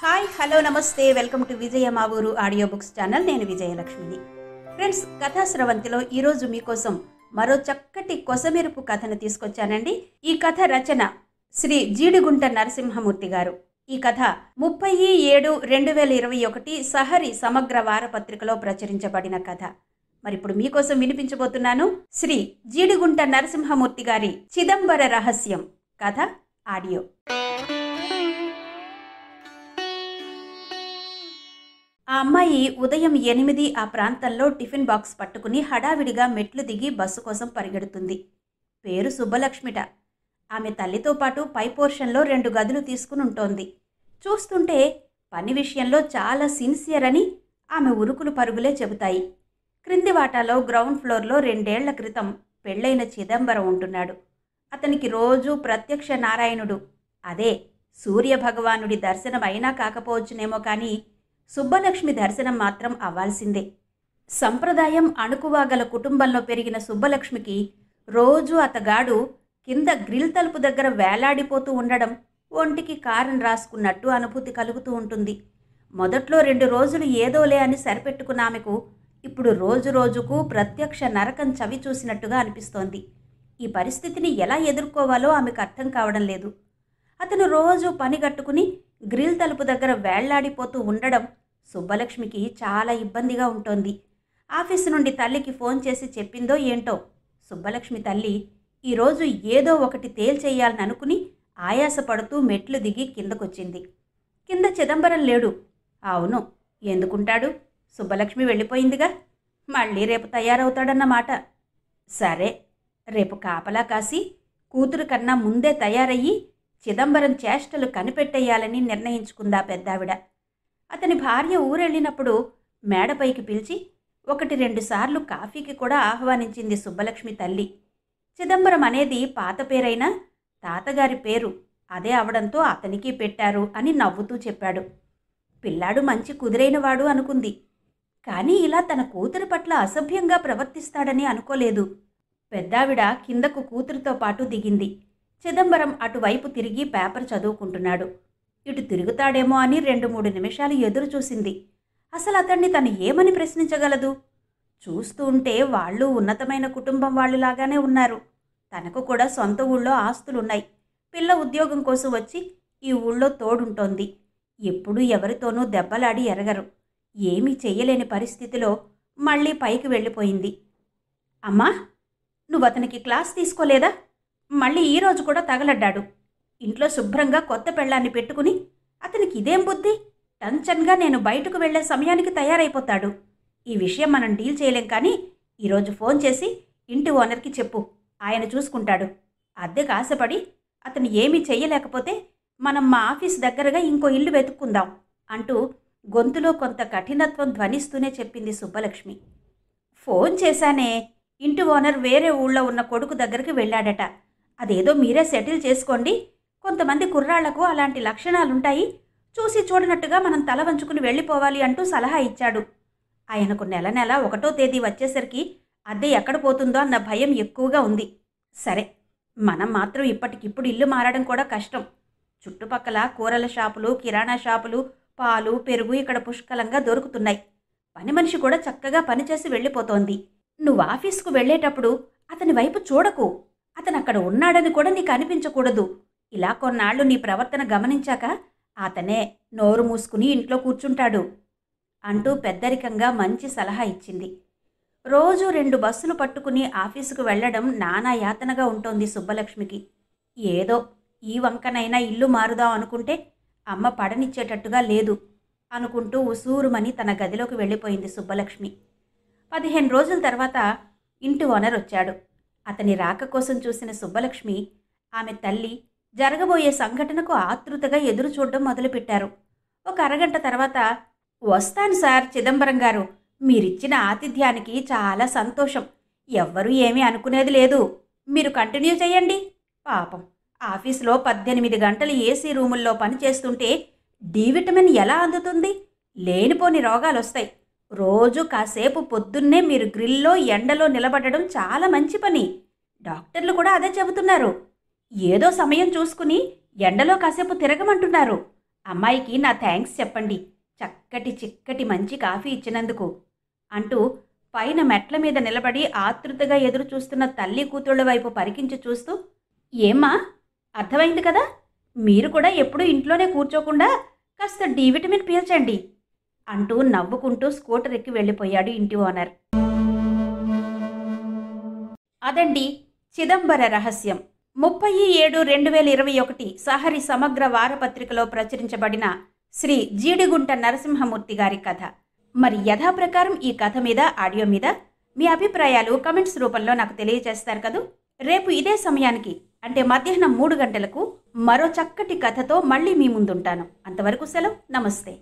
Hi hello నమస్తే welcome to విజయ మా ఊరు ఆడియో బుక్స్ ఛానల్. నేను విజయలక్ష్మిని. ఫ్రెండ్స్, కథా స్రవంతిలో ఈరోజు మీకోసం మరో చక్కటి కొసమెరుపు కథను తీసుకొచ్చానండి. ఈ కథ రచన శ్రీ జీడిగుంట నరసింహమూర్తి గారు. ఈ కథ 30/7/2021 సహరి సమగ్ర వారపత్రికలో ప్రచురించబడిన కథ. మరిప్పుడు మీకోసం వినిపించబోతున్నాను శ్రీ జీడిగుంట నరసింహమూర్తి గారి చిదంబర రహస్యం కథ ఆడియో. ఆ అమ్మాయి ఉదయం 8 ఆ ప్రాంతంలో టిఫిన్ బాక్స్ పట్టుకుని హడావిడిగా మెట్లు దిగి బస్సు కోసం పరిగెడుతుంది. పేరు సుబ్బలక్ష్మిట. ఆమె తల్లితో పాటు పై పోర్షన్లో 2 గదులు తీసుకుని ఉంటోంది. చూస్తుంటే పని విషయంలో చాలా సిన్సియర్ అని ఆమె ఉరుకులు పరుగులే చెబుతాయి. క్రింది వాటాలో గ్రౌండ్ ఫ్లోర్లో 2 ఏళ్ల క్రితం పెళ్లైన చిదంబరం ఉంటున్నాడు. అతనికి రోజూ ప్రత్యక్ష నారాయణుడు, అదే సూర్యభగవానుడి దర్శనం అయినా కాకపోవచ్చునేమో కానీ సుబ్బలక్ష్మి దర్శనం మాత్రం అవ్వాల్సిందే. సంప్రదాయం అణుకువాగల కుటుంబంలో పెరిగిన సుబ్బలక్ష్మికి రోజూ అతగాడు కింద గ్రిల్ తలుపు దగ్గర వేలాడిపోతూ ఉండడం ఒంటికి కారం రాసుకున్నట్టు అనుభూతి కలుగుతూ ఉంటుంది. మొదట్లో 2 రోజులు ఏదోలే అని సరిపెట్టుకున్న ఆమెకు ఇప్పుడు రోజు రోజుకు ప్రత్యక్ష నరకం చవి చూసినట్టుగా అనిపిస్తోంది. ఈ పరిస్థితిని ఎలా ఎదుర్కోవాలో ఆమెకు అర్థం కావడం లేదు. అతను రోజు పని కట్టుకుని గ్రిల్ తలుపు దగ్గర వేళ్లాడిపోతూ ఉండడం సుబ్బలక్ష్మికి చాలా ఇబ్బందిగా ఉంటోంది. ఆఫీసు నుండి తల్లికి ఫోన్ చేసి చెప్పిందో ఏంటో సుబ్బలక్ష్మి తల్లి ఈరోజు ఏదో ఒకటి తేల్చేయాలని అనుకుని ఆయాసపడుతూ మెట్లు దిగి కిందకొచ్చింది. కింద చిదంబరం లేడు. అవును, ఎందుకుంటాడు? సుబ్బలక్ష్మి వెళ్ళిపోయిందిగా, మళ్ళీ రేపు తయారవుతాడన్నమాట. సరే, రేపు కాపలా కాసి కూతురు కన్నా ముందే తయారయ్యి చిదంబరం చేష్టలు కనిపెట్టేయాలని నిర్ణయించుకుందా పెద్దావిడ. అతని భార్య ఊరెళ్ళినప్పుడు మేడపైకి పిలిచి 1-2 సార్లు కాఫీకి కూడా ఆహ్వానించింది సుబ్బలక్ష్మి తల్లి. చిదంబరం అనేది పాత పేరైనా తాతగారి పేరు అదే అవడంతో అతనికి పెట్టారు అని నవ్వుతూ చెప్పాడు. పిల్లాడు మంచి కుదిరైనవాడు అనుకుంది. కానీ ఇలా తన కూతురి పట్ల అసభ్యంగా ప్రవర్తిస్తాడని అనుకోలేదు. పెద్దావిడ కిందకు కూతురితో పాటు దిగింది. చిదంబరం అటువైపు తిరిగి పేపర్ చదువుకుంటున్నాడు. ఇటు తిరుగుతాడేమో అని 2-3 నిమిషాలు ఎదురు చూసింది. అసలు అతన్ని తను ఏమని ప్రశ్నించగలదు? చూస్తూ ఉంటే వాళ్ళు ఉన్నతమైన కుటుంబం వాళ్ళులాగానే ఉన్నారు. తనకు కూడా సొంత ఊళ్ళో ఆస్తులున్నాయి. పిల్ల ఉద్యోగం కోసం వచ్చి ఈ ఊళ్ళో తోడుంటోంది. ఎప్పుడూ ఎవరితోనూ దెబ్బలాడి ఎరగరు. ఏమీ చెయ్యలేని పరిస్థితిలో మళ్ళీ పైకి వెళ్ళిపోయింది. అమ్మా, నువ్వు అతనికి క్లాస్ తీసుకోలేదా? మళ్ళీ ఈరోజు కూడా తగలడ్డాడు. ఇంట్లో శుభ్రంగా కొత్త పెళ్ళాన్ని పెట్టుకుని అతనికి ఇదేం బుద్ధి? టంచన్గా నేను బయటకు వెళ్లే సమయానికి తయారైపోతాడు. ఈ విషయం మనం డీల్ చేయలేం, కానీ ఈరోజు ఫోన్ చేసి ఇంటి ఓనర్కి చెప్పు, ఆయన చూసుకుంటాడు. అద్దెకు ఆశపడి అతను ఏమీ చెయ్యలేకపోతే మనం మా ఆఫీస్ దగ్గరగా ఇంకో ఇల్లు వెతుక్కుందాం అంటూ గొంతులో కొంత కఠినత్వం ధ్వనిస్తూనే చెప్పింది సుబ్బలక్ష్మి. ఫోన్ చేశానే, ఇంటి ఓనర్ వేరే ఊళ్ళో ఉన్న కొడుకు దగ్గరికి వెళ్ళాడట. అదేదో మీరే సెటిల్ చేసుకోండి. కొంతమంది కుర్రాళ్లకు అలాంటి లక్షణాలుంటాయి. చూసి చూడనట్టుగా మనం తల వంచుకుని వెళ్ళిపోవాలి అంటూ సలహా ఇచ్చాడు. ఆయనకు నెల 1వ తేదీ వచ్చేసరికి అద్దె ఎక్కడ పోతుందో అన్న భయం ఎక్కువగా ఉంది. సరే, మనం మాత్రం ఇప్పటికిప్పుడు ఇల్లు మారడం కూడా కష్టం. చుట్టుపక్కల కూరల షాపులు, కిరాణా షాపులు, పాలు, పెరుగు ఇక్కడ పుష్కలంగా దొరుకుతున్నాయి. పని మనిషి కూడా చక్కగా పనిచేసి వెళ్ళిపోతోంది. నువ్వు ఆఫీస్కు వెళ్ళేటప్పుడు అతని వైపు చూడకు. అతను అక్కడ ఉన్నాడని కూడా నీకు అనిపించకూడదు. ఇలా కొన్నాళ్లు నీ ప్రవర్తన గమనించాక అతనే నోరు మూసుకుని ఇంట్లో కూర్చుంటాడు అంటూ పెద్దరికంగా మంచి సలహా ఇచ్చింది. రోజు 2 బస్సులు పట్టుకుని ఆఫీసుకు వెళ్లడం నానా యాతనగా ఉంటోంది సుబ్బలక్ష్మికి. ఏదో ఈ వంకనైనా ఇల్లు మారుదాం అనుకుంటే అమ్మ పడనిచ్చేటట్టుగా లేదు అనుకుంటూ ఉసూరుమని తన గదిలోకి వెళ్ళిపోయింది సుబ్బలక్ష్మి. 15 రోజుల తర్వాత ఇంటి ఓనర్ వచ్చాడు. అతని రాక కోసం చూసిన సుబ్బలక్ష్మి, ఆమె తల్లి జరగబోయే సంఘటనకు ఆతృతగా ఎదురు చూడడం మొదలుపెట్టారు. ఒక అరగంట తర్వాత, వస్తాను సార్ చిదంబరం గారు, మీరిచ్చిన ఆతిథ్యానికి చాలా సంతోషం. ఎవ్వరూ ఏమీ అనుకునేది లేదు. మీరు కంటిన్యూ చేయండి. పాపం ఆఫీసులో 18 గంటలు ఏసీ రూముల్లో పనిచేస్తుంటే డి విటమిన్ ఎలా అందుతుంది? లేనిపోని రోగాలొస్తాయి. రోజు కాసేపు పొద్దున్నే మీరు గ్రిల్లో ఎండలో నిలబడడం చాలా మంచి పని. డాక్టర్లు కూడా అదే చెబుతున్నారు. ఏదో సమయం చూసుకుని ఎండలో కాసేపు తిరగమంటున్నారు అమ్మాయికి నా థ్యాంక్స్ చెప్పండి, చక్కటి చిక్కటి మంచి కాఫీ ఇచ్చినందుకు అంటూ పైన మెట్ల మీద నిలబడి ఆతృతగా ఎదురు చూస్తున్న తల్లి కూతుళ్ళ వైపు పరికించి చూస్తూ, ఏమ్మా, అర్థమైంది కదా, మీరు కూడా ఎప్పుడూ ఇంట్లోనే కూర్చోకుండా కాస్త డి విటమిన్ పీల్చండి అంటూ నవ్వుకుంటూ స్కూటర్ ఎక్కి వెళ్ళిపోయాడు ఇంటి ఓనర్. అదండి చిదంబర రహస్యం. 37/2021 సహరి సమగ్ర వారపత్రికలో ప్రచురించబడిన శ్రీ జీడిగుంట నరసింహమూర్తి గారి కథ. మరి యథాప్రకారం ఈ కథ మీద, ఆడియో మీద మీ అభిప్రాయాలు కమెంట్స్ రూపంలో నాకు తెలియజేస్తారు కదూ. రేపు ఇదే సమయానికి అంటే మధ్యాహ్నం 3 గంటలకు మరో చక్కటి కథతో మళ్ళీ మీ ముందుంటాను. అంతవరకు సెలవు, నమస్తే.